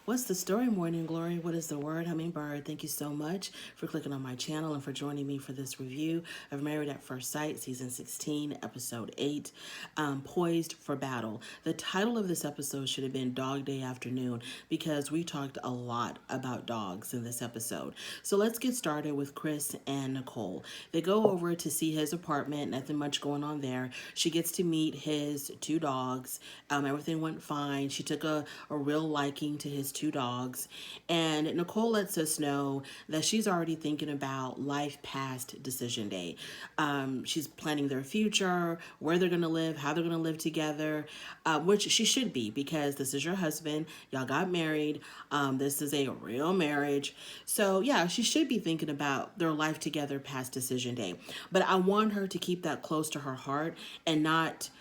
What's the story, Morning Glory? What is the word, Hummingbird? Thank you so much for clicking on my channel and for joining me for this review of Married at First Sight, Season 16, Episode 8, Poised for Battle. The title of this episode should have been Dog Day Afternoon because we talked a lot about dogs in this episode. So let's get started with Chris and Nicole. They go over to see his apartment, nothing much going on there. She gets to meet his two dogs. Everything went fine. She took a real liking to his two dogs. And Nicole lets us know that she's already thinking about life past decision day. She's planning their future, where they're going to live, how they're going to live together, which she should be because this is your husband. Y'all got married. This is a real marriage. So yeah, she should be thinking about their life together past decision day. But I want her to keep that close to her heart and not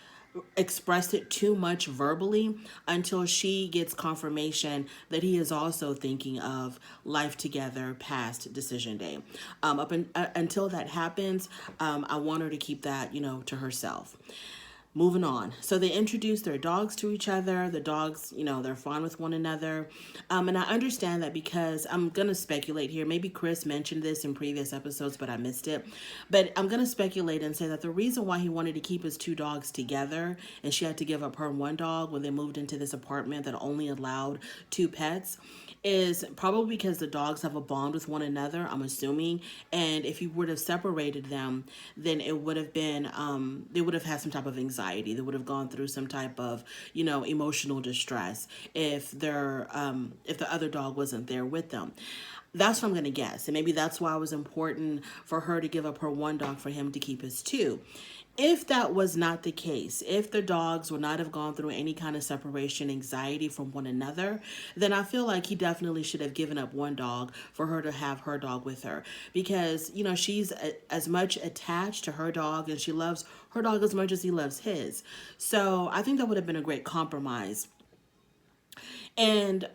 expressed it too much verbally until she gets confirmation that he is also thinking of life together past decision day. Until that happens, I want her to keep that, to herself. Moving on. So they introduce their dogs to each other. The dogs, they're fine with one another. And I understand that because I'm going to speculate here. Maybe Chris mentioned this in previous episodes, but I missed it. But I'm going to speculate and say that the reason why he wanted to keep his two dogs together and she had to give up her one dog when they moved into this apartment that only allowed two pets is probably because the dogs have a bond with one another, I'm assuming. And if you would have separated them, then it would have been, they would have had some type of anxiety. They would have gone through some type of, emotional distress if if the other dog wasn't there with them. That's what I'm going to guess. And maybe that's why it was important for her to give up her one dog for him to keep his two. If that was not the case, if the dogs would not have gone through any kind of separation anxiety from one another, then I feel like he definitely should have given up one dog for her to have her dog with her. Because, she's as much attached to her dog and she loves her dog as much as he loves his. So I think that would have been a great compromise. And,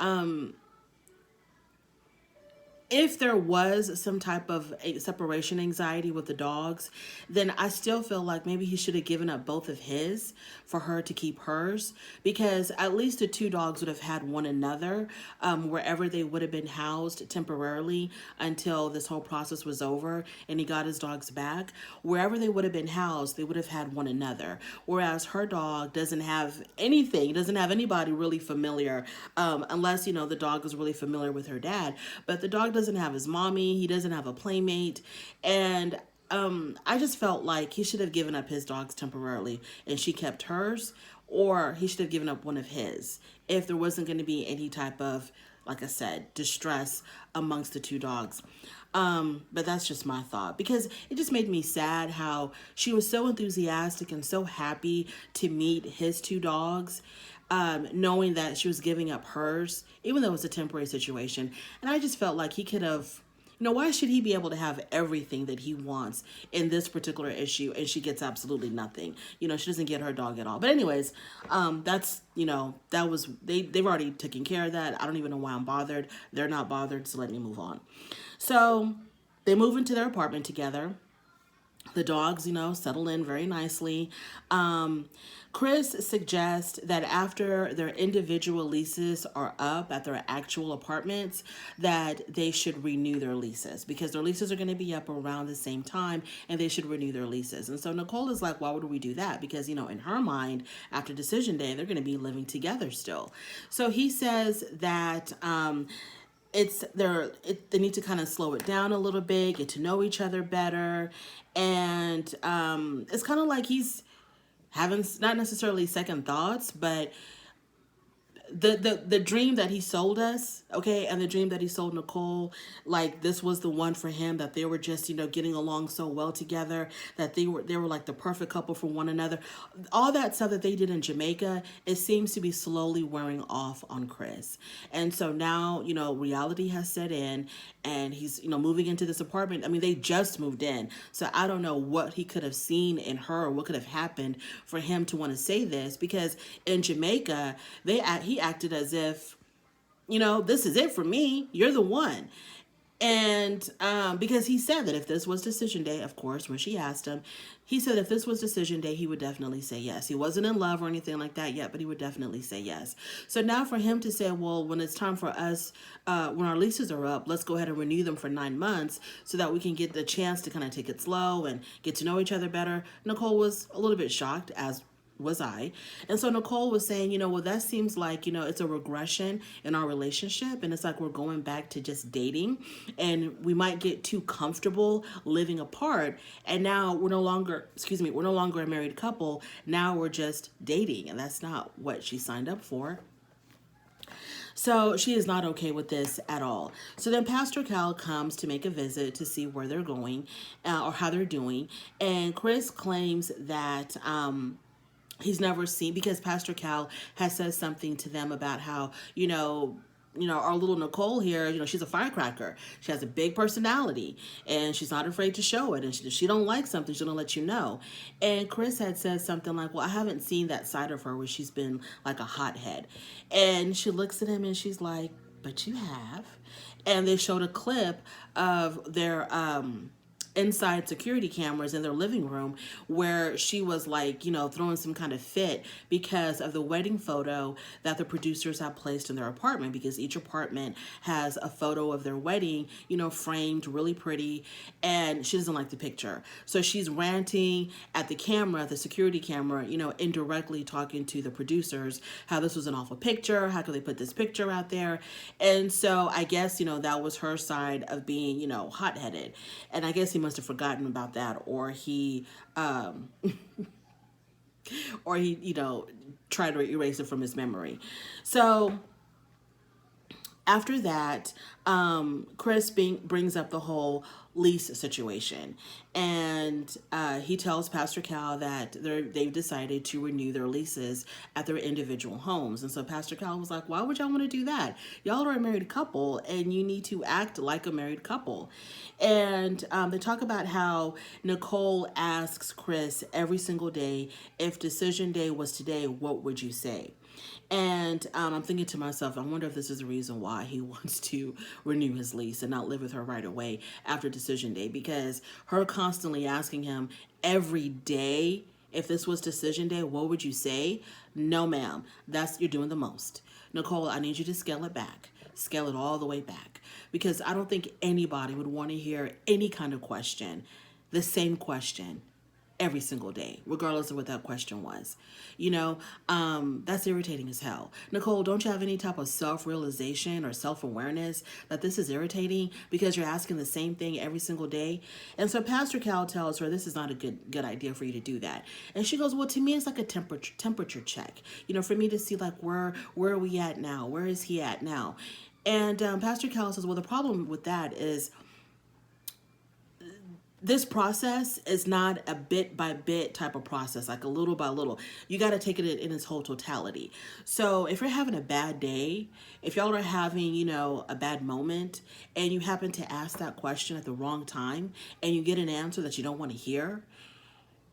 if there was some type of separation anxiety with the dogs, then I still feel like maybe he should have given up both of his for her to keep hers, because at least the two dogs would have had one another wherever they would have been housed temporarily until this whole process was over and he got his dogs back. Wherever they would have been housed, they would have had one another. Whereas her dog doesn't have anything, doesn't have anybody really familiar, unless, the dog is really familiar with her dad. But the dog doesn't have his mommy, he doesn't have a playmate, and I just felt like he should have given up his dogs temporarily and she kept hers, or he should have given up one of his if there wasn't going to be any type of, like I said, distress amongst the two dogs. But that's just my thought, because it just made me sad how she was so enthusiastic and so happy to meet his two dogs, knowing that she was giving up hers, even though it was a temporary situation. And I just felt like he could have, why should he be able to have everything that he wants in this particular issue and she gets absolutely nothing? She doesn't get her dog at all. But anyways, that's, that was, they've already taken care of that. I don't even know why I'm bothered. They're not bothered, so let me move on. So they move into their apartment together. The dogs, settle in very nicely. Chris suggests that after their individual leases are up at their actual apartments, that they should renew their leases because their leases are going to be up around the same time and they should renew their leases. And so Nicole is like, why would we do that? Because, in her mind, after decision day, they're going to be living together still. So he says that, they need to kind of slow it down a little bit, get to know each other better. And it's kind of like he's having not necessarily second thoughts, but the dream that he sold us, okay, and the dream that he sold Nicole, like this was the one for him, that they were just, getting along so well together, that they were like the perfect couple for one another. All that stuff that they did in Jamaica, it seems to be slowly wearing off on Chris. And so now, reality has set in and he's, moving into this apartment. I mean, they just moved in. So I don't know what he could have seen in her or what could have happened for him to want to say this, because in Jamaica, he acted as if, this is it for me. You're the one. And because he said that if this was decision day, of course, when she asked him, he said if this was decision day, he would definitely say yes. He wasn't in love or anything like that yet, but he would definitely say yes. So now for him to say, well, when it's time for us, when our leases are up, let's go ahead and renew them for 9 months so that we can get the chance to kind of take it slow and get to know each other better. Nicole was a little bit shocked, as was I. And so Nicole was saying, well, that seems like, it's a regression in our relationship. And it's like we're going back to just dating, and we might get too comfortable living apart. And now we're no longer a married couple. Now we're just dating. And that's not what she signed up for. So she is not okay with this at all. So then Pastor Cal comes to make a visit to see where they're going or how they're doing. And Chris claims that he's never seen, because Pastor Cal has said something to them about how, our little Nicole here, she's a firecracker. She has a big personality and she's not afraid to show it. And she don't like something, she'll let you know. And Chris had said something like, well, I haven't seen that side of her where she's been like a hothead. And she looks at him and she's like, but you have. And they showed a clip of their, inside security cameras in their living room where she was like, throwing some kind of fit because of the wedding photo that the producers have placed in their apartment, because each apartment has a photo of their wedding, framed really pretty, and she doesn't like the picture. So she's ranting at the camera, the security camera, indirectly talking to the producers, how this was an awful picture, how could they put this picture out there? And so I guess, that was her side of being, hot-headed. And I guess he must have forgotten about that, or he tried to erase it from his memory. So after that, Chris brings up the whole lease situation, and he tells Pastor Cal that they've decided to renew their leases at their individual homes. And so Pastor Cal was like, why would y'all want to do that? Y'all are a married couple and you need to act like a married couple. And they talk about how Nicole asks Chris every single day, if decision day was today, what would you say? And I'm thinking to myself, I wonder if this is the reason why he wants to renew his lease and not live with her right away after decision day, because her constantly asking him every day, if this was decision day, what would you say? No, ma'am, you're doing the most. Nicole, I need you to scale it back. Scale it all the way back, because I don't think anybody would want to hear any kind of question, the same question, every single day, regardless of what that question was. That's irritating as hell. Nicole, don't you have any type of self-realization or self-awareness that this is irritating because you're asking the same thing every single day? And so Pastor Cal tells her this is not a good idea for you to do that. And she goes, well, to me, it's like a temperature check, for me to see like where are we at now? Where is he at now? And Pastor Cal says, well, the problem with that is this process is not a bit by bit type of process, like a little by little. You got to take it in its whole totality. So if you're having a bad day, if y'all are having, a bad moment, and you happen to ask that question at the wrong time and you get an answer that you don't want to hear,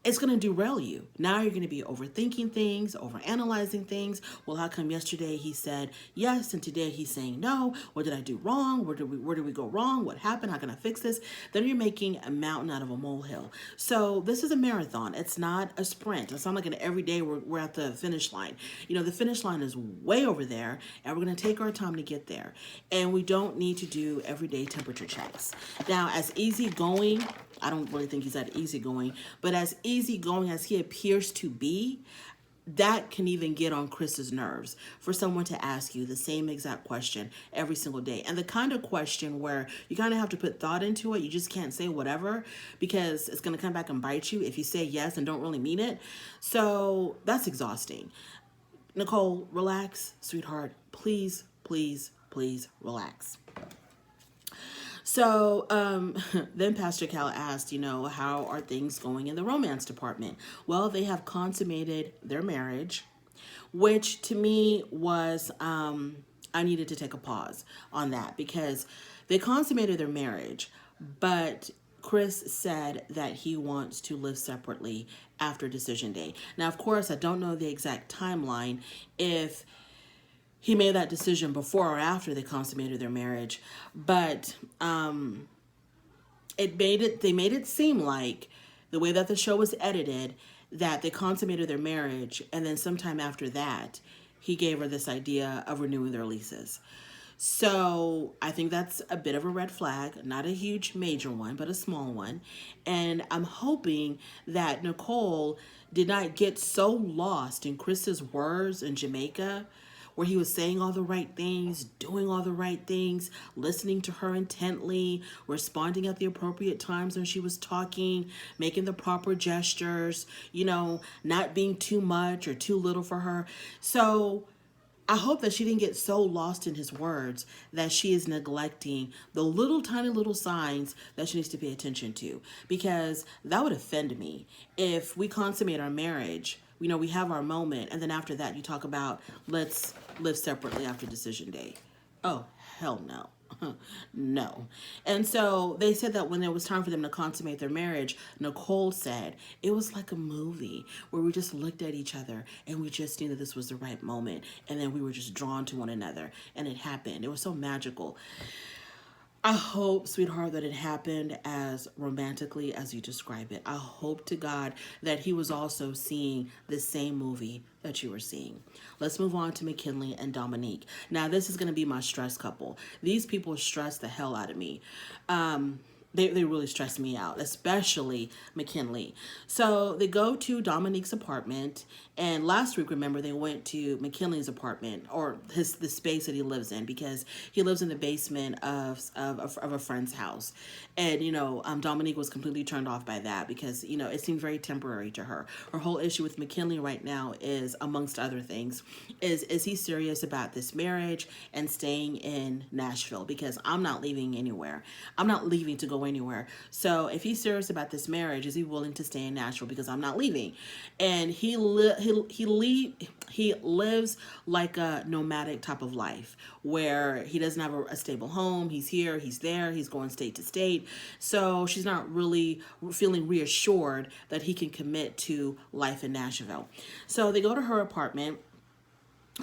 it's going to derail you. Now you're going to be overthinking things, overanalyzing things. Well, how come yesterday he said yes and today he's saying no? What did I do wrong? Where did we go wrong? What happened? How can I fix this? Then you're making a mountain out of a molehill. So this is a marathon. It's not a sprint. It's not like an everyday we're at the finish line. The finish line is way over there, and we're going to take our time to get there. And we don't need to do everyday temperature checks. Now, as easygoing, I don't really think he's that easygoing, but as easygoing as he appears to be, that can even get on Chris's nerves for someone to ask you the same exact question every single day. And the kind of question where you kind of have to put thought into it. You just can't say whatever, because it's going to come back and bite you if you say yes and don't really mean it. So that's exhausting. Nicole, relax, sweetheart. Please, please, please relax. So then Pastor Cal asked, how are things going in the romance department? Well, they have consummated their marriage, which to me was, I needed to take a pause on that, because they consummated their marriage, but Chris said that he wants to live separately after decision day. Now, of course, I don't know the exact timeline if he made that decision before or after they consummated their marriage. But they made it seem like the way that the show was edited, that they consummated their marriage, and then sometime after that, he gave her this idea of renewing their leases. So I think that's a bit of a red flag, not a huge major one, but a small one. And I'm hoping that Nicole did not get so lost in Chris's words in Jamaica, where he was saying all the right things, doing all the right things, listening to her intently, responding at the appropriate times when she was talking, making the proper gestures, not being too much or too little for her. So I hope that she didn't get so lost in his words that she is neglecting the little tiny little signs that she needs to pay attention to, because that would offend me if we consummate our marriage. We have our moment, and then after that you talk about let's live separately after decision day. Oh, hell no. No. And so they said that when it was time for them to consummate their marriage, Nicole said it was like a movie where we just looked at each other and we just knew that this was the right moment, and then we were just drawn to one another, and it happened. It was so magical. I hope, sweetheart, that it happened as romantically as you describe it. I hope to God that he was also seeing the same movie that you were seeing. Let's move on to McKinley and Dominique. Now, this is going to be my stress couple. These people stress the hell out of me. They really stress me out, especially McKinley. So they go to Dominique's apartment, and last week, remember, they went to McKinley's apartment, or the space that he lives in, because he lives in the basement of a friend's house. And, Dominique was completely turned off by that because, it seemed very temporary to her. Her whole issue with McKinley right now is, amongst other things, is he serious about this marriage and staying in Nashville? Because I'm not leaving anywhere. I'm not leaving to go anywhere. So if he's serious about this marriage, is he willing to stay in Nashville? Because I'm not leaving. And he lives like a nomadic type of life where he doesn't have a stable home. He's here, he's there, he's going state to state. So she's not really feeling reassured that he can commit to life in Nashville. So they go to her apartment.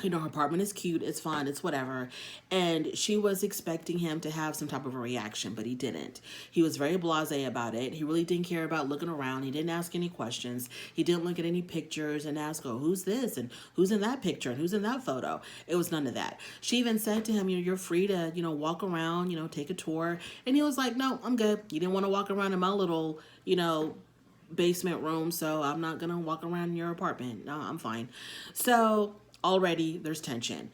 Her apartment is cute, it's fun, it's whatever. And she was expecting him to have some type of a reaction, but he didn't. He was very blasé about it. He really didn't care about looking around. He didn't ask any questions. He didn't look at any pictures and ask, oh, who's this? And who's in that picture? And who's in that photo? It was none of that. She even said to him, you're free to, walk around, take a tour. And he was like, no, I'm good. You didn't want to walk around in my little, basement room, so I'm not going to walk around in your apartment. No, I'm fine. So already there's tension.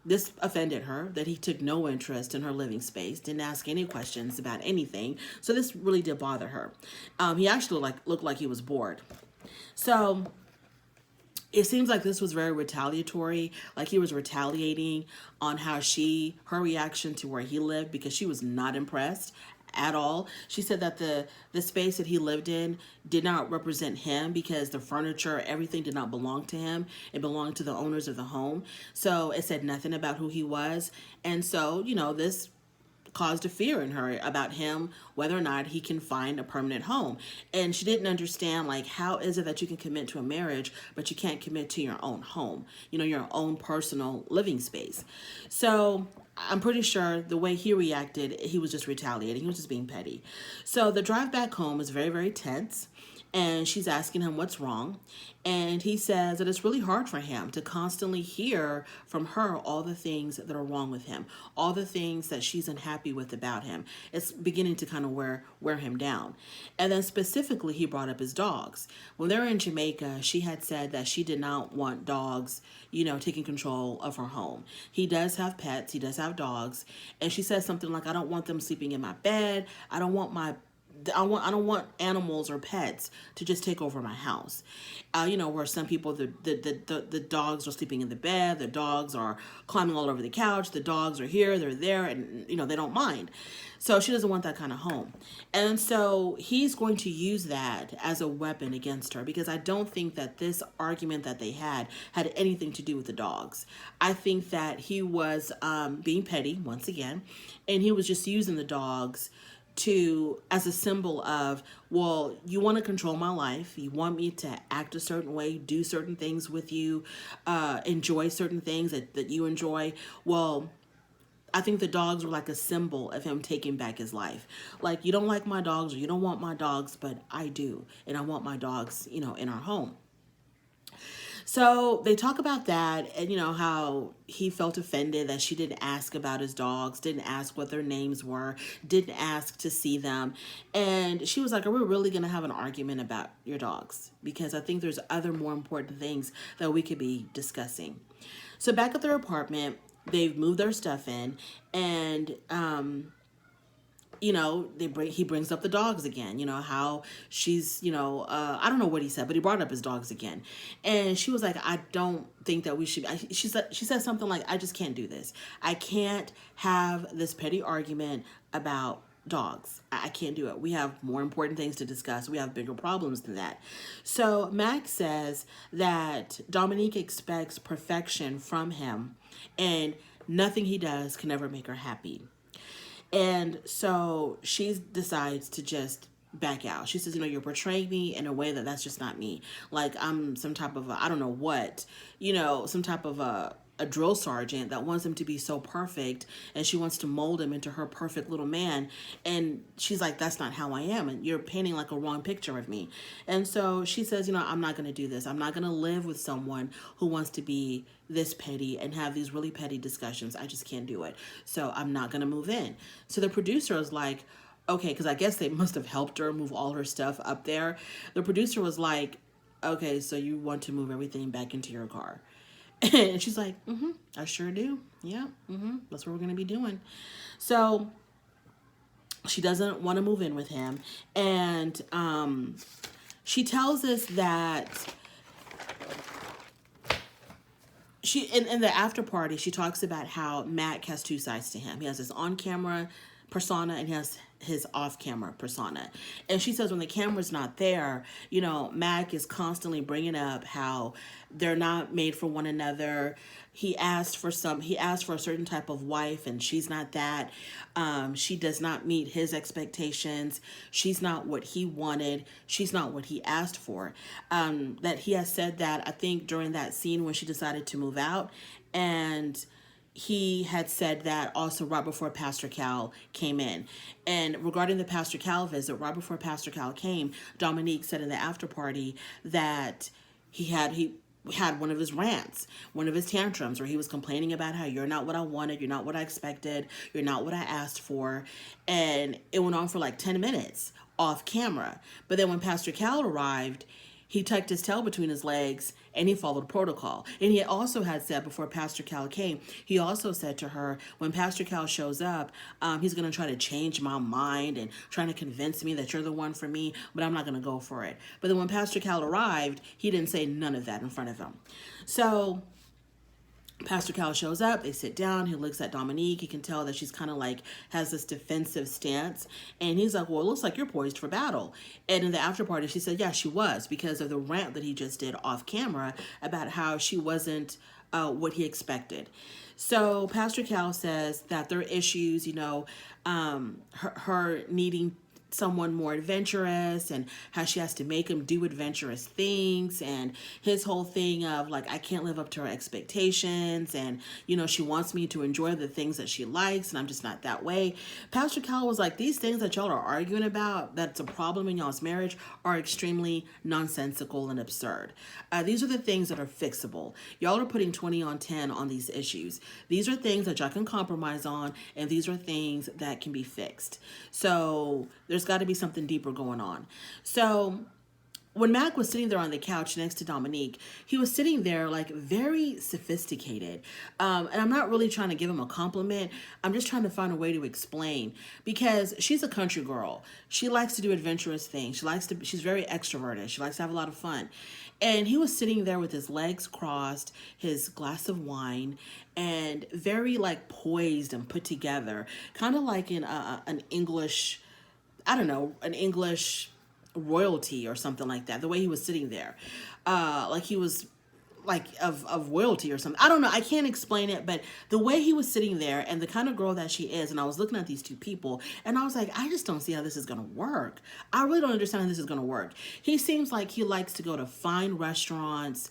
This offended her, that he took no interest in her living space, didn't ask any questions about anything. So this really did bother her. He actually looked like he was bored. So it seems like this was very retaliatory, like he was retaliating on her reaction to where he lived, because she was not impressed at all. She said that the space that he lived in did not represent him, because the furniture, everything did not belong to him. It belonged to the owners of the home. So it said nothing about who he was. And so, this caused a fear in her about him, whether or not he can find a permanent home. And she didn't understand, how is it that you can commit to a marriage, but you can't commit to your own home, your own personal living space. So I'm pretty sure the way he reacted, he was just retaliating. He was just being petty. So the drive back home is very, very tense. And she's asking him what's wrong. And he says that it's really hard for him to constantly hear from her all the things that are wrong with him, all the things that she's unhappy with about him. It's beginning to kind of wear him down. And then specifically, he brought up his dogs. When they were in Jamaica, she had said that she did not want dogs, taking control of her home. He does have pets. He does have dogs. And she says something like, I don't want them sleeping in my bed. I don't want animals or pets to just take over my house. Where some people, the dogs are sleeping in the bed, the dogs are climbing all over the couch, the dogs are here, they're there, and, they don't mind. So she doesn't want that kind of home. And so he's going to use that as a weapon against her, because I don't think that this argument that they had anything to do with the dogs. I think that he was being petty, once again, and he was just using the dogs as a symbol of, well, you want to control my life, you want me to act a certain way, do certain things with you, enjoy certain things that you enjoy. Well, I think the dogs were like a symbol of him taking back his life. Like, you don't like my dogs or you don't want my dogs, but I do, and I want my dogs, in our home. So they talk about that, and how he felt offended that she didn't ask about his dogs, didn't ask what their names were, didn't ask to see them. And she was like, are we really going to have an argument about your dogs? Because I think there's other more important things that we could be discussing. So back at their apartment, they've moved their stuff in, and he brings up the dogs again, how she's, I don't know what he said, but he brought up his dogs again. And she was like, I don't think that we should, she said something like, I just can't do this. I can't have this petty argument about dogs. I can't do it. We have more important things to discuss. We have bigger problems than that. So Max says that Dominique expects perfection from him, and nothing he does can ever make her happy. And so she decides to just back out. She says, you're portraying me in a way that's just not me. Like I'm some type of I don't know what, some type of a drill sergeant that wants him to be so perfect, and she wants to mold him into her perfect little man. And she's like, that's not how I am, and you're painting like a wrong picture of me. And so she says, I'm not going to do this. I'm not going to live with someone who wants to be this petty and have these really petty discussions. I just can't do it. So I'm not going to move in. So the producer is like, okay, because I guess they must have helped her move all her stuff up there. The producer was like, okay, so you want to move everything back into your car. And she's like, I sure do. Yeah, that's what we're going to be doing. So she doesn't want to move in with him. And she tells us that in the after party, she talks about how Mac has two sides to him. He has his on-camera persona and he has his off-camera persona. And she says when the camera's not there, Mac is constantly bringing up how they're not made for one another. He asked for a certain type of wife, and she's not that. She does not meet his expectations. She's not what he wanted. She's not what he asked for. That he has said that, I think, during that scene when she decided to move out. And he had said that also right before Pastor Cal came in. And regarding the Pastor Cal visit, right before Pastor Cal came, Dominique said in the after party that he had one of his rants, one of his tantrums, where he was complaining about how you're not what I wanted, you're not what I expected, you're not what I asked for. And it went on for like 10 minutes off camera. But then when Pastor Cal arrived, he tucked his tail between his legs and he followed protocol. And he also had said before Pastor Cal came, he also said to her, when Pastor Cal shows up, he's going to try to change my mind and trying to convince me that you're the one for me, but I'm not going to go for it. But then when Pastor Cal arrived, he didn't say none of that in front of him. So Pastor Cal shows up, they sit down, he looks at Dominique, he can tell that she's kind of like has this defensive stance, and he's like, well, it looks like you're poised for battle. And in the after party, she said, yeah, she was, because of the rant that he just did off camera about how she wasn't what he expected. So Pastor Cal says that there are issues, her needing someone more adventurous and how she has to make him do adventurous things, and his whole thing of like, I can't live up to her expectations, and she wants me to enjoy the things that she likes, and I'm just not that way. Pastor Cal was like, these things that y'all are arguing about that's a problem in y'all's marriage are extremely nonsensical and absurd. These are the things that are fixable. Y'all are putting 20 on 10 on these issues. These are things that y'all can compromise on, and these are things that can be fixed. So there's got to be something deeper going on. So when Mac was sitting there on the couch next to Dominique, he was sitting there like very sophisticated. And I'm not really trying to give him a compliment. I'm just trying to find a way to explain, because she's a country girl. She likes to do adventurous things. She's very extroverted. She likes to have a lot of fun. And he was sitting there with his legs crossed, his glass of wine, and very like poised and put together, kind of like in an English, an English royalty or something like that, the way he was sitting there. Like he was like of royalty or something. I don't know. I can't explain it, but the way he was sitting there and the kind of girl that she is, and I was looking at these two people and I was like, I just don't see how this is going to work. I really don't understand how this is going to work. He seems like he likes to go to fine restaurants.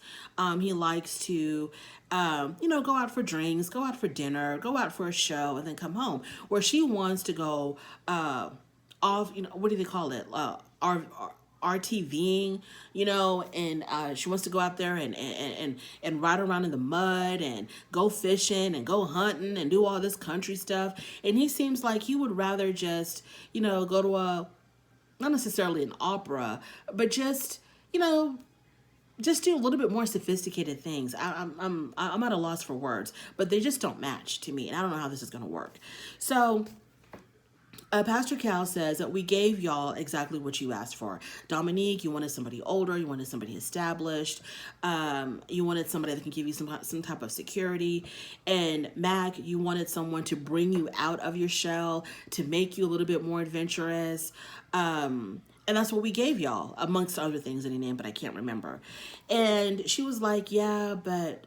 He likes to, go out for drinks, go out for dinner, go out for a show, and then come home. Where she wants to go, off, what do they call it? RTVing, and she wants to go out there and ride around in the mud and go fishing and go hunting and do all this country stuff. And he seems like he would rather just, go to not necessarily an opera, but just do a little bit more sophisticated things. I'm at a loss for words, but they just don't match to me, and I don't know how this is going to work. So Pastor Cal says that we gave y'all exactly what you asked for. Dominique, you wanted somebody older, you wanted somebody established, you wanted somebody that can give you some type of security. And Mac, you wanted someone to bring you out of your shell, to make you a little bit more adventurous. And that's what we gave y'all, amongst other things that he named, but I can't remember. And she was like, yeah, but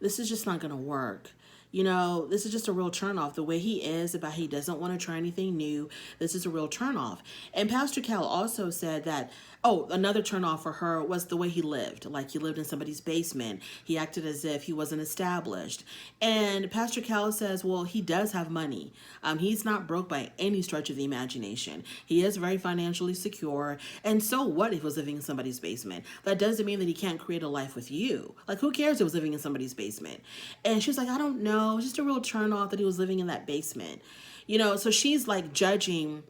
this is just not going to work. This is just a real turnoff. The way he is about he doesn't want to try anything new. This is a real turnoff. And Pastor Cal also said that, another turnoff for her was the way he lived. Like he lived in somebody's basement. He acted as if he wasn't established. And Pastor Cal says, well, he does have money. He's not broke by any stretch of the imagination. He is very financially secure. And so what if he was living in somebody's basement? That doesn't mean that he can't create a life with you. Like who cares if he was living in somebody's basement? And she was like, I don't know. It's just a real turn off that he was living in that basement. So she's like judging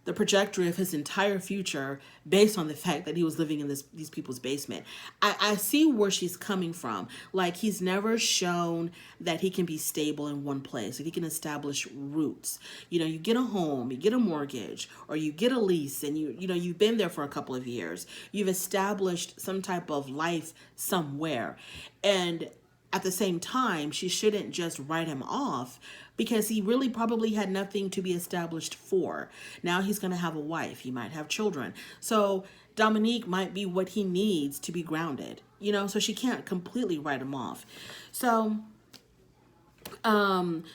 the trajectory of his entire future based on the fact that he was living in these people's basement. I see where she's coming from. Like he's never shown that he can be stable in one place, that he can establish roots. You get a home, you get a mortgage, or you get a lease, and you've been there for a couple of years. You've established some type of life somewhere. And at the same time, she shouldn't just write him off because he really probably had nothing to be established for. Now he's going to have a wife. He might have children. So Dominique might be what he needs to be grounded, so she can't completely write him off. So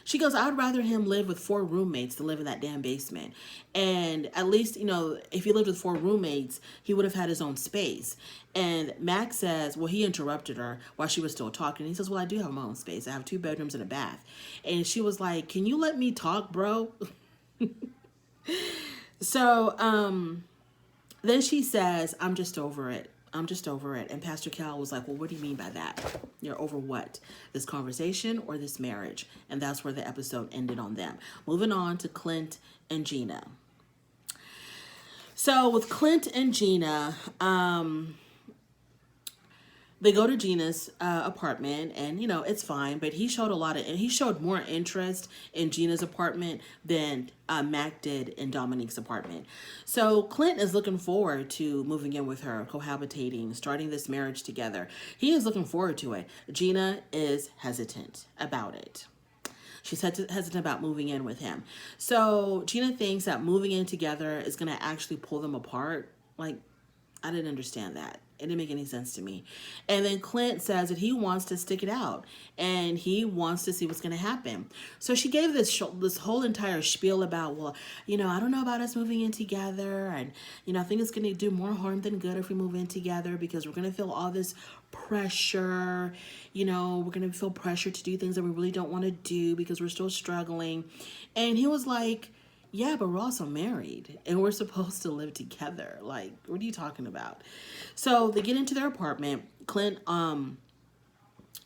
she goes, I'd rather him live with 4 roommates than live in that damn basement. And at least, if he lived with 4 roommates, he would have had his own space. And Max says, well, he interrupted her while she was still talking. He says, well, I do have my own space. I have 2 bedrooms and a bath. And she was like, can you let me talk, bro? So, then she says, I'm just over it. I'm just over it. And Pastor Cal was like, well, what do you mean by that? You're over what? This conversation or this marriage? And that's where the episode ended on them. Moving on to Clint and Gina. So with Clint and Gina, they go to Gina's apartment, and it's fine. But he showed more interest in Gina's apartment than Mac did in Dominique's apartment. So Clint is looking forward to moving in with her, cohabitating, starting this marriage together. He is looking forward to it. Gina is hesitant about it. She's hesitant about moving in with him. So Gina thinks that moving in together is going to actually pull them apart. Like, I didn't understand that. It didn't make any sense to me. And then Clint says that he wants to stick it out and he wants to see what's going to happen. So she gave this whole entire spiel about, well, I don't know about us moving in together. And, I think it's going to do more harm than good if we move in together because we're going to feel all this pressure. We're going to feel pressure to do things that we really don't want to do because we're still struggling. And he was like, yeah, but we're also married and we're supposed to live together. Like, what are you talking about? So they get into their apartment. Clint,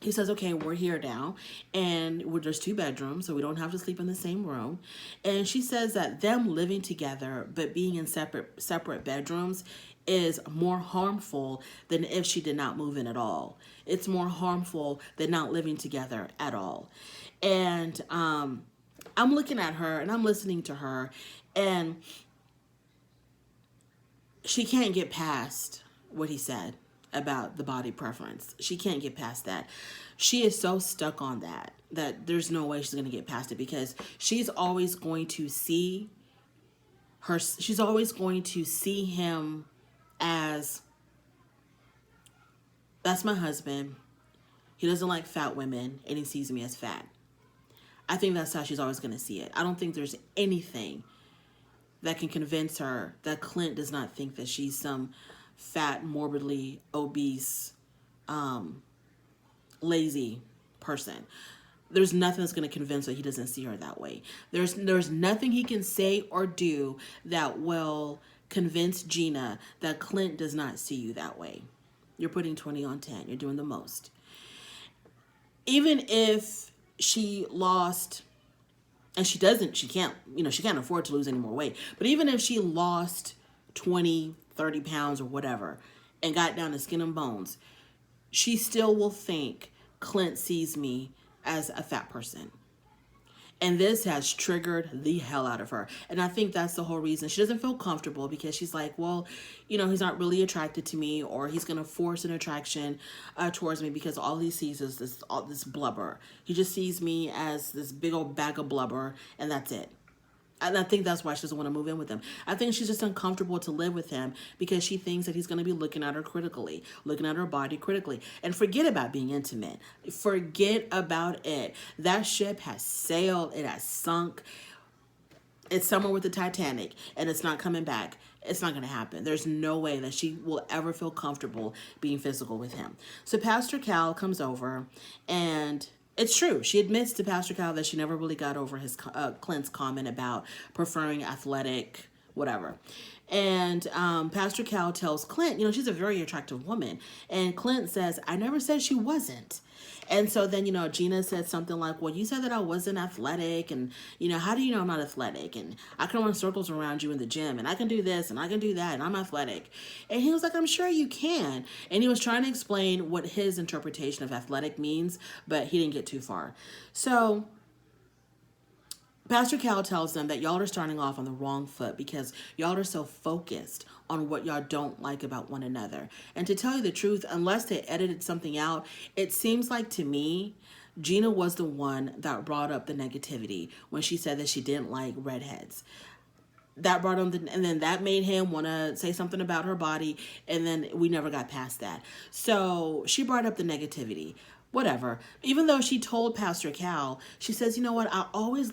he says, okay, we're here now and there's 2 bedrooms, so we don't have to sleep in the same room. And she says that them living together, but being in separate bedrooms is more harmful than if she did not move in at all. It's more harmful than not living together at all. And, I'm looking at her and I'm listening to her and she can't get past what he said about the body preference. She can't get past that. She is so stuck on that there's no way she's going to get past it because she's always going to see him as That's my husband. He doesn't like fat women, and he sees me as fat. I think that's how she's always going to see it. I don't think there's anything that can convince her that Clint does not think that she's some fat, morbidly obese, lazy person. There's nothing that's going to convince her he doesn't see her that way. There's nothing he can say or do that will convince Gina that Clint does not see you that way. You're putting 20 on 10. You're doing the most. Even if she lost, and she can't afford to lose any more weight. But even if she lost 20, 30 pounds or whatever and got down to skin and bones, she still will think Clint sees me as a fat person. And this has triggered the hell out of her. And I think that's the whole reason she doesn't feel comfortable, because she's like, well, he's not really attracted to me, or he's going to force an attraction towards me, because all he sees is this blubber. He just sees me as this big old bag of blubber, and that's it. And I think that's why she doesn't want to move in with him. I think she's just uncomfortable to live with him because she thinks that he's going to be looking at her critically, looking at her body critically. And forget about being intimate. Forget about it. That ship has sailed. It has sunk. It's somewhere with the Titanic, and it's not coming back. It's not going to happen. There's no way that she will ever feel comfortable being physical with him. So Pastor Cal comes over, and it's true. She admits to Pastor Cal that she never really got over his Clint's comment about preferring athletic, whatever. And Pastor Cal tells Clint, she's a very attractive woman. And Clint says, I never said she wasn't. And so then, Gina said something like, well, you said that I wasn't athletic. And, how do you know I'm not athletic? And I can run circles around you in the gym. And I can do this and I can do that. And I'm athletic. And he was like, I'm sure you can. And he was trying to explain what his interpretation of athletic means, but he didn't get too far. So Pastor Cal tells them that y'all are starting off on the wrong foot because y'all are so focused on what y'all don't like about one another. And to tell you the truth, unless they edited something out, it seems like to me, Gina was the one that brought up the negativity when she said that she didn't like redheads. That brought him, and then that made him want to say something about her body, and then we never got past that. So she brought up the negativity. Whatever. Even though she told Pastor Cal, she says, you know what,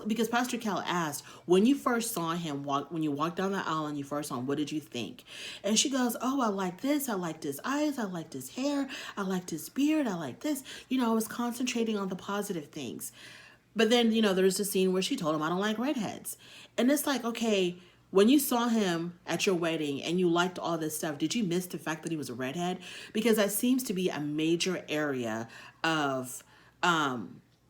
because Pastor Cal asked, when you first saw him, when you walked down the aisle and you first saw him, what did you think? And she goes, oh, I like this. I liked his eyes. I liked his hair. I liked his beard. I liked this. I was concentrating on the positive things. But then, there's a scene where she told him, I don't like redheads. And it's like, okay, when you saw him at your wedding and you liked all this stuff, did you miss the fact that he was a redhead? Because that seems to be a major area of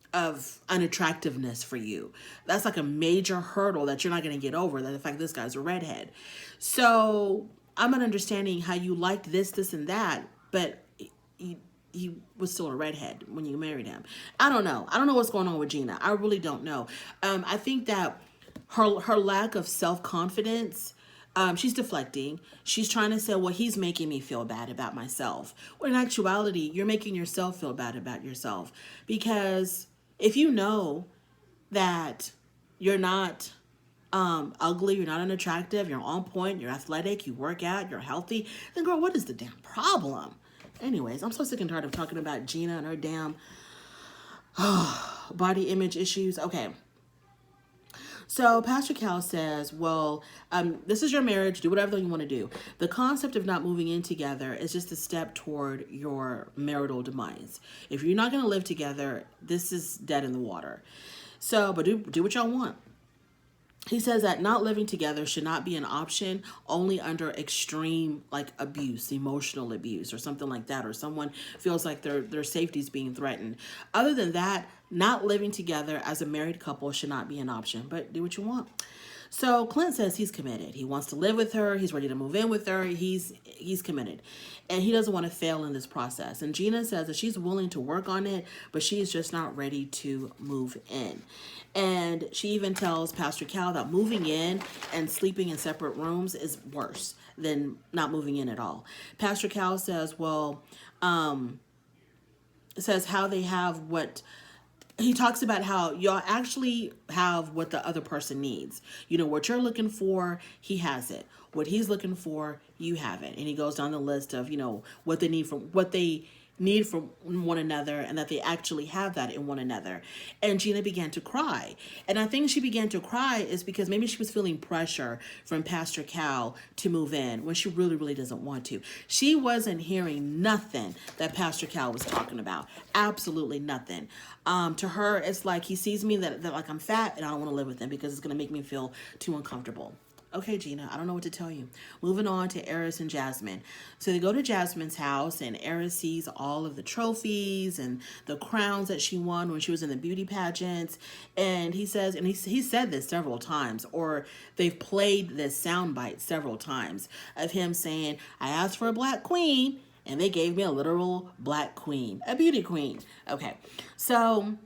unattractiveness for you. That's like a major hurdle that you're not going to get over, that the fact this guy's a redhead. So I'm not understanding how you liked this, and that, but he was still a redhead when you married him. I don't know. I don't know what's going on with Gina. I really don't know. I think that her lack of self-confidence, she's deflecting. She's trying to say, well, he's making me feel bad about myself. When in actuality, you're making yourself feel bad about yourself. Because if you know that you're not ugly, you're not unattractive, you're on point, you're athletic, you work out, you're healthy, then girl, what is the damn problem? Anyways, I'm so sick and tired of talking about Gina and her damn body image issues. Okay. So Pastor Cal says, well, this is your marriage. Do whatever you want to do. The concept of not moving in together is just a step toward your marital demise. If you're not going to live together, this is dead in the water. So, but do what y'all want. He says that not living together should not be an option only under extreme abuse, emotional abuse or something like that, or someone feels like their safety is being threatened. Other than that, not living together as a married couple should not be an option, but do what you want. So Clint says he's committed. He wants to live with her. He's ready to move in with her. He's committed. And he doesn't want to fail in this process. And Gina says that she's willing to work on it, but she's just not ready to move in. And she even tells Pastor Cal that moving in and sleeping in separate rooms is worse than not moving in at all. Pastor Cal says, well, says how they have what... He talks about how y'all actually have what the other person needs. What you're looking for, he has it. What he's looking for, you have it. And he goes down the list of, what they need from what they need for one another and that they actually have that in one another. And Gina began to cry. And I think she began to cry is because maybe she was feeling pressure from Pastor Cal to move in when she really, really doesn't want to. She wasn't hearing nothing that Pastor Cal was talking about. Absolutely nothing. To her, it's like he sees me that like I'm fat and I don't want to live with him because it's going to make me feel too uncomfortable. Okay, Gina, I don't know what to tell you. Moving on to Eris and Jasmine. So they go to Jasmine's house, and Eris sees all of the trophies and the crowns that she won when she was in the beauty pageants. And he says, and he said this several times, or they've played this soundbite several times of him saying, I asked for a black queen, and they gave me a literal black queen, a beauty queen. Okay, so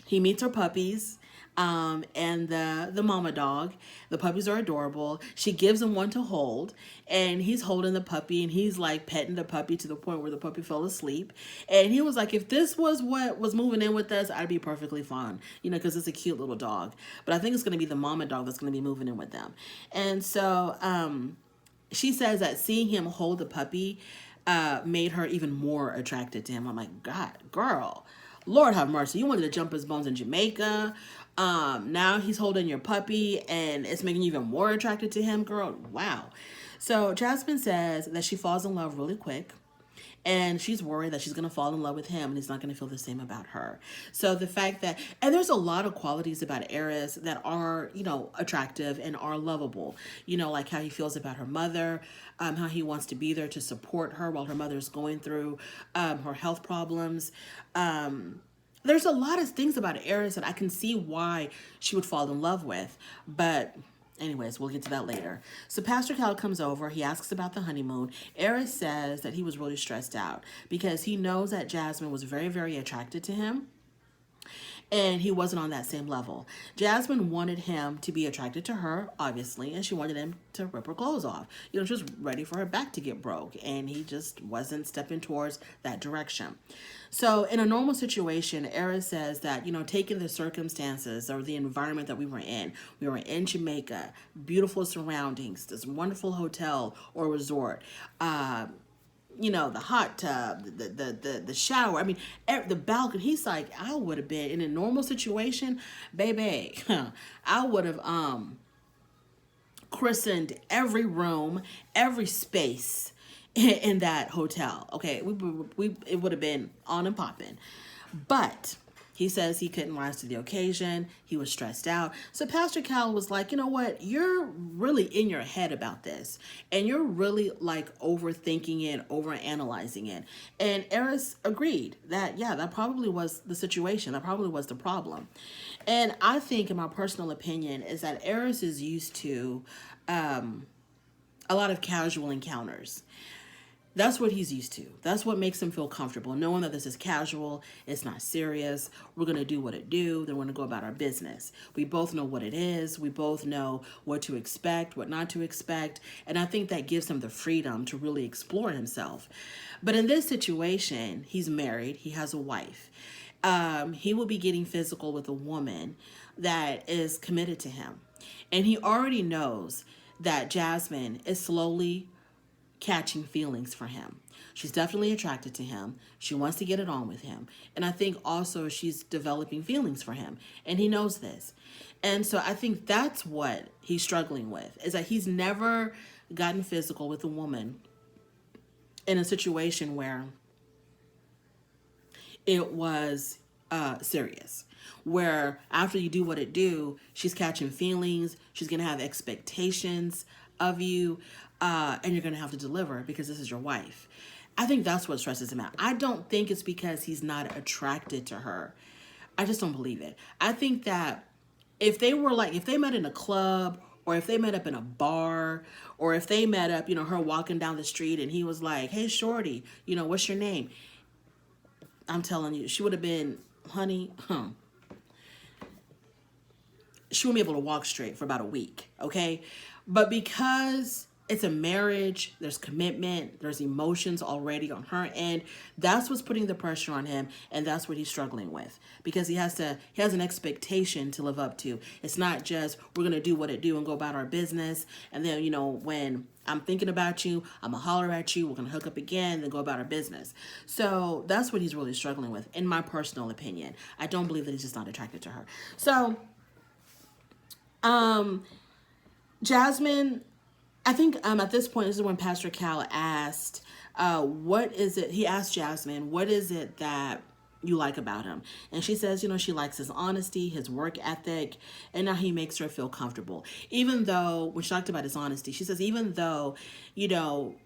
he meets her puppies. And the mama dog. The puppies are adorable. She gives him one to hold, and he's holding the puppy, and he's like petting the puppy to the point where the puppy fell asleep. And he was like, if this was what was moving in with us, I'd be perfectly fine, because it's a cute little dog. But I think it's going to be the mama dog that's going to be moving in with them. And so she says that seeing him hold the puppy made her even more attracted to him. I'm like, God, girl, Lord have mercy. You wanted to jump his bones in Jamaica. Now he's holding your puppy and it's making you even more attracted to him, girl. Wow. So Jasmine says that she falls in love really quick. And she's worried that she's going to fall in love with him and he's not going to feel the same about her. So the fact that, and there's a lot of qualities about Eris that are, attractive and are lovable. Like how he feels about her mother, how he wants to be there to support her while her mother's going through her health problems. There's a lot of things about Eris that I can see why she would fall in love with. But anyways, we'll get to that later. So Pastor Cal comes over. He asks about the honeymoon. Eris says that he was really stressed out because he knows that Jasmine was very, very attracted to him. And he wasn't on that same level. Jasmine wanted him to be attracted to her, obviously, and she wanted him to rip her clothes off. She was ready for her back to get broke, and he just wasn't stepping towards that direction. So in a normal situation, Eris says that, taking the circumstances or the environment that we were in Jamaica, beautiful surroundings, this wonderful hotel or resort, the hot tub, the shower. I mean, the balcony. He's like, I would have been in a normal situation, baby. I would have christened every room, every space in that hotel. Okay, it would have been on and popping, but he says he couldn't rise to the occasion. He was stressed out. So Pastor Cal was like, you know what? You're really in your head about this. And you're really like overthinking it, overanalyzing it. And Eris agreed that, yeah, that probably was the situation. That probably was the problem. And I think, in my personal opinion, is that Eris is used to a lot of casual encounters. That's what he's used to. That's what makes him feel comfortable, knowing that this is casual, it's not serious. We're going to do what it do. Then we're going to go about our business. We both know what it is. We both know what to expect, what not to expect. And I think that gives him the freedom to really explore himself. But in this situation, he's married. He has a wife. He will be getting physical with a woman that is committed to him. And he already knows that Jasmine is slowly catching feelings for him. She's definitely attracted to him. She wants to get it on with him. And I think also she's developing feelings for him. And he knows this. And so I think that's what he's struggling with, is that he's never gotten physical with a woman in a situation where it was serious. Where after you do what it do, she's catching feelings. She's going to have expectations of you. And you're going to have to deliver because this is your wife. I think that's what stresses him out. I don't think it's because he's not attracted to her. I just don't believe it. I think that if they met in a club, or if they met up in a bar, or if they met up, her walking down the street and he was like, hey, shorty, what's your name? I'm telling you, she would have been, honey, she wouldn't be able to walk straight for about a week. Okay. But because it's a marriage, there's commitment, there's emotions already on her end. That's what's putting the pressure on him, and that's what he's struggling with, because he has an expectation to live up to. It's not just, we're going to do what it do and go about our business, and then, when I'm thinking about you, I'm gonna holler at you, we're gonna hook up again, then go about our business. So that's what he's really struggling with, in my personal opinion. I don't believe that he's just not attracted to her. So Jasmine, I think at this point, this is when Pastor Cal asked, what is it? He asked Jasmine, what is it that you like about him? And she says, she likes his honesty, his work ethic, and now he makes her feel comfortable. Even though, when she talked about his honesty, she says, even though,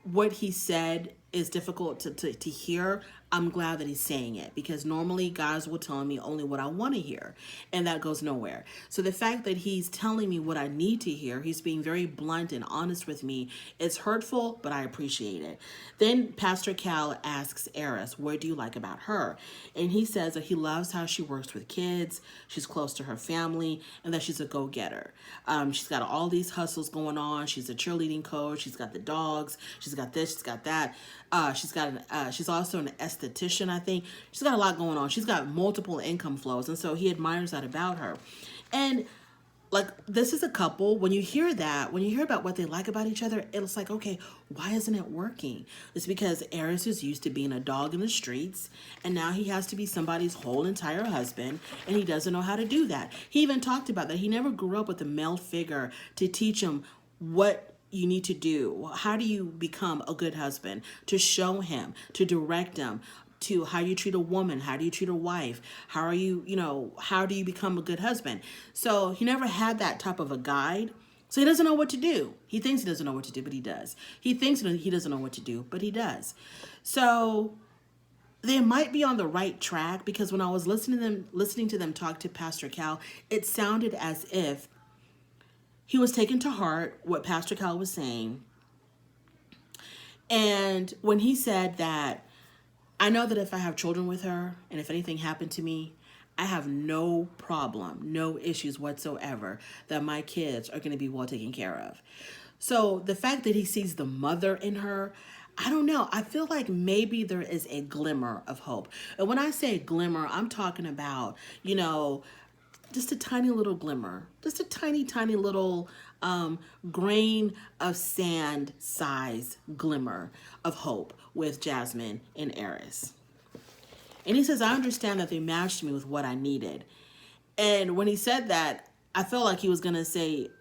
what he said is difficult to hear, I'm glad that he's saying it, because normally guys will tell me only what I want to hear, and that goes nowhere. So the fact that he's telling me what I need to hear, he's being very blunt and honest with me, it's hurtful, but I appreciate it. Then Pastor Cal asks Eris, what do you like about her? And he says that he loves how she works with kids, she's close to her family, and that she's a go-getter. She's got all these hustles going on. She's a cheerleading coach, she's got the dogs, she's got this, she's got that. She's also an esthetician, I think. She's got a lot going on. She's got multiple income flows, and so he admires that about her. And this is a couple, when you hear about what they like about each other, it's like, okay, why isn't it working? It's because Eris is used to being a dog in the streets, and now he has to be somebody's whole entire husband, and he doesn't know how to do that. He even talked about that. He never grew up with a male figure to teach him what you need to do. How do you become a good husband? To show him, to direct him, to how you treat a woman, how do you treat a wife, how do you become a good husband? So he never had that type of a guide. So he doesn't know what to do. He thinks he doesn't know what to do, but he does. He thinks he doesn't know what to do, but he does. So they might be on the right track, because when I was listening to them talk to Pastor Cal, it sounded as if he was taking to heart what Pastor Cal was saying. And when he said that, I know that if I have children with her, and if anything happened to me, I have no problem, no issues whatsoever, that my kids are going to be well taken care of. So the fact that he sees the mother in her, I don't know. I feel like maybe there is a glimmer of hope. And when I say glimmer, I'm talking about, just a tiny little glimmer, just a tiny, tiny little grain of sand size glimmer of hope with Jasmine and Eris. And he says, I understand that they matched me with what I needed. And when he said that, I felt like he was going to say,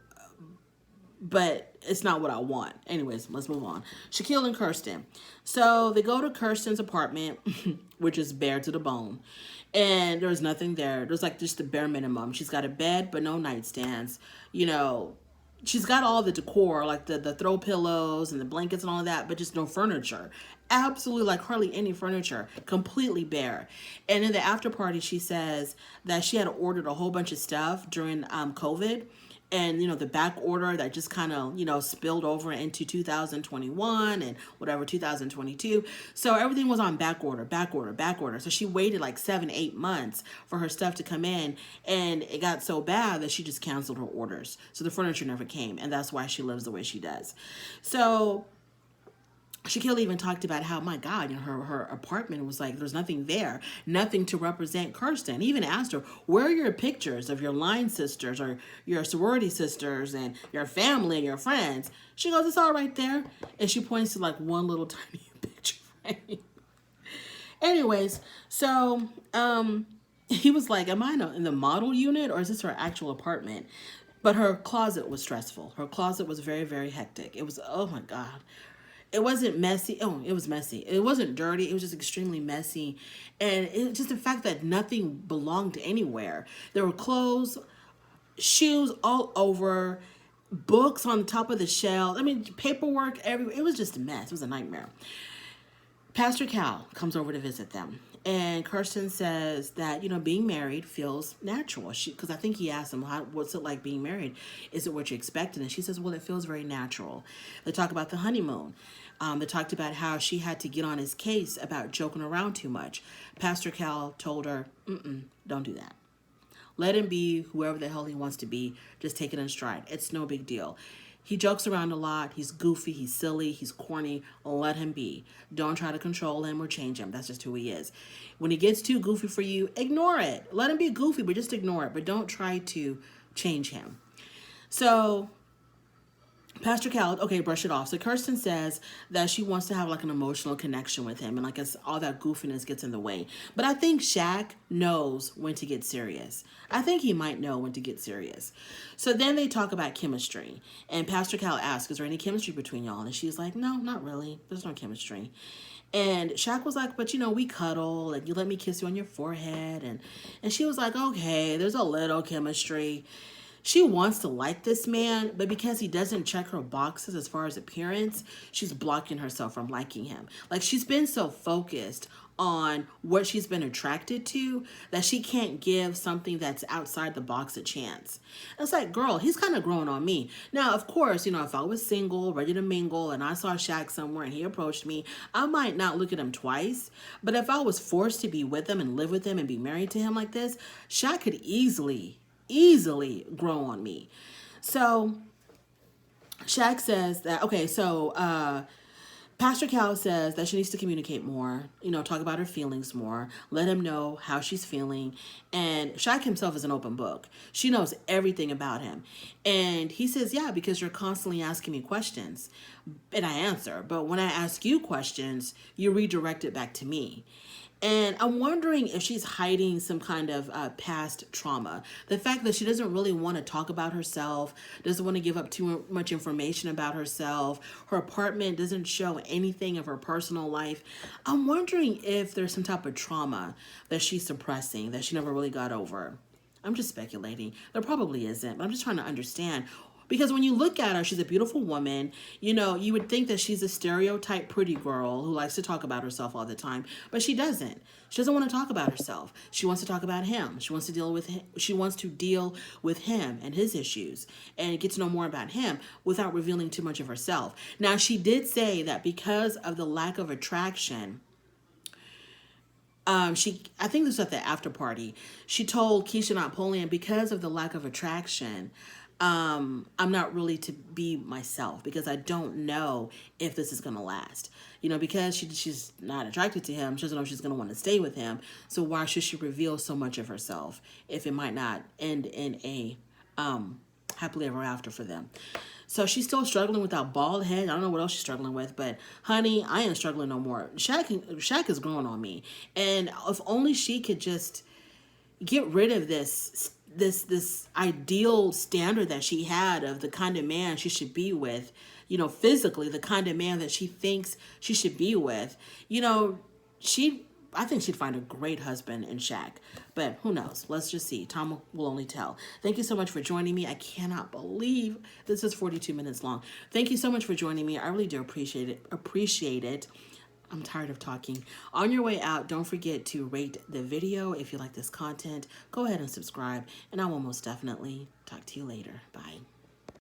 but it's not what I want. Anyways, let's move on. Shaquille and Kirsten. So they go to Kirsten's apartment, which is bare to the bone. And there's nothing there. There's just the bare minimum. She's got a bed, but no nightstands. She's got all the decor, like the throw pillows and the blankets and all of that, but just no furniture. Absolutely, hardly any furniture. Completely bare. And in the after party, she says that she had ordered a whole bunch of stuff during COVID. And, the back order that just kind of, spilled over into 2021 and 2022. So everything was on back order. So she waited 7-8 months for her stuff to come in. And it got so bad that she just canceled her orders. So the furniture never came. And that's why she lives the way she does. So Shaquille even talked about how, my God, her apartment was there's nothing there, nothing to represent Kirsten. He even asked her, where are your pictures of your line sisters or your sorority sisters and your family and your friends? She goes, it's all right there. And she points to one little tiny picture frame. Anyways, so he was like, am I in the model unit, or is this her actual apartment? But her closet was stressful. Her closet was very, very hectic. It was, oh my God. It wasn't messy. Oh, it was messy. It wasn't dirty. It was just extremely messy. And it just the fact that nothing belonged anywhere. There were clothes, shoes all over, books on the top of the shelf. Paperwork everywhere. It was just a mess. It was a nightmare. Pastor Cal comes over to visit them. And Kirsten says that, being married feels natural. Because I think he asked him, what's it like being married? Is it what you expected? And she says, well, it feels very natural. They talk about the honeymoon. They talked about how she had to get on his case about joking around too much. Pastor Cal told her, don't do that. Let him be whoever the hell he wants to be. Just take it in stride. It's no big deal. He jokes around a lot. He's goofy. He's silly. He's corny. Let him be. Don't try to control him or change him. That's just who he is. When he gets too goofy for you, ignore it. Let him be goofy, but just ignore it. But don't try to change him. So Pastor Cal, okay, brush it off. So Kirsten says that she wants to have like an emotional connection with him, and like all that goofiness gets in the way. But I think Shaq knows when to get serious. I think he might know when to get serious. So then they talk about chemistry, and Pastor Cal asks, "Is there any chemistry between y'all?" And she's like, "No, not really. There's no chemistry." And Shaq was like, "But you know, we cuddle, and you let me kiss you on your forehead," and she was like, "Okay, there's a little chemistry." She wants to like this man, but because he doesn't check her boxes as far as appearance, she's blocking herself from liking him. Like, she's been so focused on what she's been attracted to that she can't give something that's outside the box a chance. It's like, girl, he's kind of growing on me. Now, of course, you know, if I was single, ready to mingle, and I saw Shaq somewhere and he approached me, I might not look at him twice. But if I was forced to be with him and live with him and be married to him like this, Shaq could easily grow on me. So Shaq says that, okay, so Pastor Cal says that she needs to communicate more, you know, talk about her feelings more, let him know how she's feeling. And Shaq himself is an open book. She knows everything about him. And he says, yeah, because you're constantly asking me questions. And I answer. But when I ask you questions, you redirect it back to me. And I'm wondering if she's hiding some kind of past trauma. The fact that she doesn't really want to talk about herself, doesn't want to give up too much information about herself. Her apartment doesn't show anything of her personal life. I'm wondering if there's some type of trauma that she's suppressing that she never really got over. I'm just speculating. There probably isn't, but I'm just trying to understand. Because when you look at her, she's a beautiful woman. You know, you would think that she's a stereotype pretty girl who likes to talk about herself all the time, but she doesn't. She doesn't want to talk about herself. She wants to talk about him. She wants to deal with him. She wants to deal with him and his issues and get to know more about him without revealing too much of herself. Now, she did say that because of the lack of attraction, I think this was at the after party, she told Keisha Napoleon, because of the lack of attraction, I'm not really to be myself because I don't know if this is going to last. You know, because she's not attracted to him, she doesn't know if she's going to want to stay with him. So why should she reveal so much of herself if it might not end in a happily ever after for them? So she's still struggling with that bald head. I don't know what else she's struggling with, but honey, I ain't struggling no more. Shaq is growing on me. And if only she could just get rid of this ideal standard that she had of the kind of man she should be with, you know, physically, the kind of man that she thinks she should be with, you know, I think she'd find a great husband in Shaq, but who knows? Let's just see. Time will only tell. Thank you so much for joining me. I cannot believe this is 42 minutes long. Thank you so much for joining me. I really do appreciate it. I'm tired of talking. On your way out, don't forget to rate the video. If you like this content, go ahead and subscribe, and I will most definitely talk to you later. Bye.